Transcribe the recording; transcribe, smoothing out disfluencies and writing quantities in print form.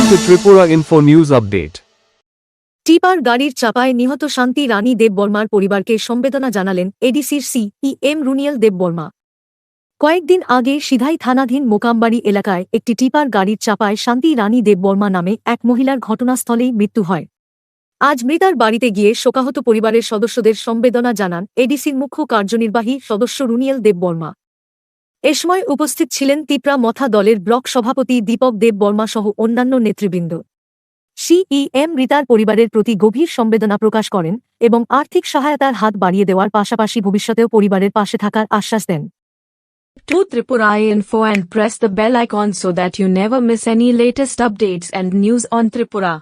Welcome to Tripura Info News Update. Tipper গাড়ির চাপায় নিহত শান্তি রানী দেববর্মার পরিবারকে সমবেদনা জানালেন এডিসির সিইএম রুনিয়েল দেববর্মা। কয়েকদিন আগে সিধাই থানাধীন মোকামবাড়ি এলাকায় একটি টিপার গাড়ির চাপায় শান্তি রানী দেববর্মা নামে এক মহিলার ঘটনাস্থলেই মৃত্যু হয়। আজ মৃতার বাড়িতে গিয়ে শোকাহত পরিবারের সদস্যদের সমবেদনা জানান এডিসির মুখ্য কার্যনির্বাহী সদস্য রুনিয়েল দেববর্মা। এ সময় উপস্থিত ছিলেন তিপ্রা মথা দলের ব্লক সভাপতি দীপক দেববর্মা সহ অন্যান্য নেতৃবৃন্দ। সিইএম মৃতার পরিবারের প্রতি গভীর সমবেদনা প্রকাশ করেন এবং আর্থিক সহায়তার হাত বাড়িয়ে দেওয়ার পাশাপাশি ভবিষ্যতেও পরিবারের পাশে থাকার আশ্বাস দেন। To Tripura Info and press the bell icon so that you never miss any latest updates and news on Tripura.